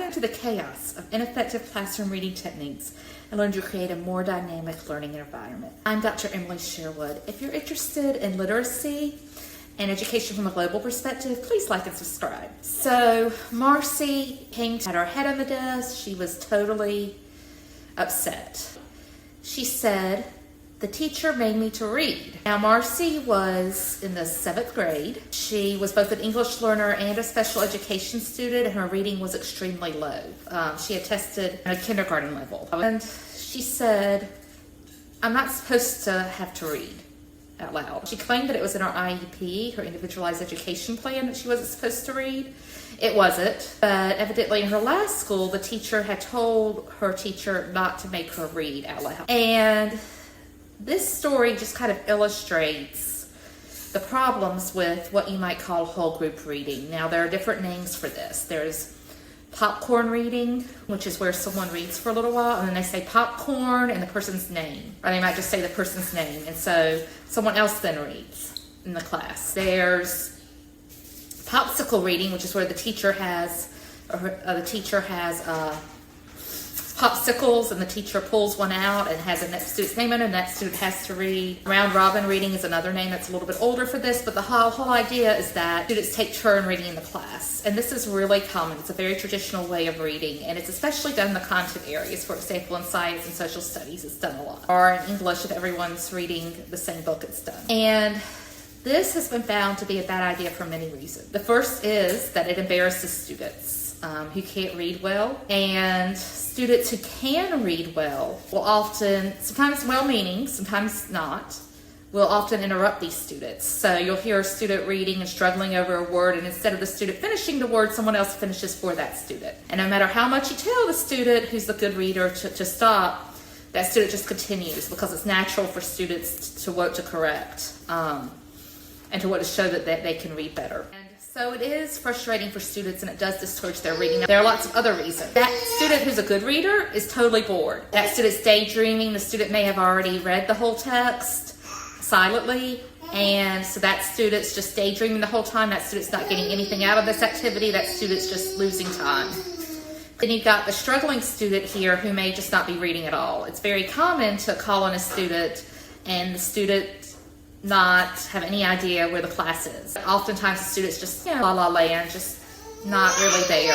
into the chaos of ineffective classroom reading techniques and learn to create a more dynamic learning environment. I'm Dr. Emily Sherwood. If you're interested in literacy and education from a global perspective, please like and subscribe. So Marcy came, had her head on the desk. She was totally upset. She said, "The teacher made me to read." Now, Marcy was in the 7th grade. She was both an English learner and a special education student, and her reading was extremely low. She had tested at a kindergarten level. And she said, "I'm not supposed to have to read out loud." She claimed that it was in her IEP, her individualized education plan, that she wasn't supposed to read. It wasn't, but evidently in her last school, the teacher had told her teacher not to make her read out loud. And this story just kind of illustrates the problems with what you might call whole group reading. Now, there are different names for this. There's popcorn reading, which is where someone reads for a little while, and then they say popcorn and the person's name. Or they might just say the person's name, and so someone else then reads in the class. There's popsicle reading, which is where the teacher has popsicles, and the teacher pulls one out and has a next student's name in it, and that student has to read. Round robin reading is another name that's a little bit older for this, but the whole idea is that students take turn reading in the class. And this is really common. It's a very traditional way of reading, and it's especially done in the content areas. For example, in science and social studies, it's done a lot. Or in English, if everyone's reading the same book, it's done. And this has been found to be a bad idea for many reasons. The first is that it embarrasses students who can't read well, and students who can read well will often, sometimes well-meaning, sometimes not, will often interrupt these students. So you'll hear a student reading and struggling over a word, and instead of the student finishing the word, someone else finishes for that student. And no matter how much you tell the student who's the good reader to stop, that student just continues, because it's natural for students to want to correct and to want to show that they can read better. So it is frustrating for students, and it does discourage their reading. Now, there are lots of other reasons. That student who's a good reader is totally bored. That student's daydreaming. The student may have already read the whole text silently, and so that student's just daydreaming the whole time. That student's not getting anything out of this activity. That student's just losing time. Then you've got the struggling student here who may just not be reading at all. It's very common to call on a student and the student not have any idea where the class is. Oftentimes the student's just, la land, just not really there,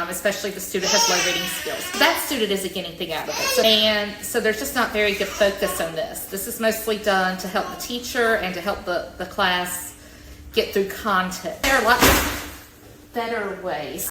especially if the student has low reading skills. That student isn't getting anything out of it. And so there's just not very good focus on this. This is mostly done to help the teacher and to help the class get through content. There are lots of better ways.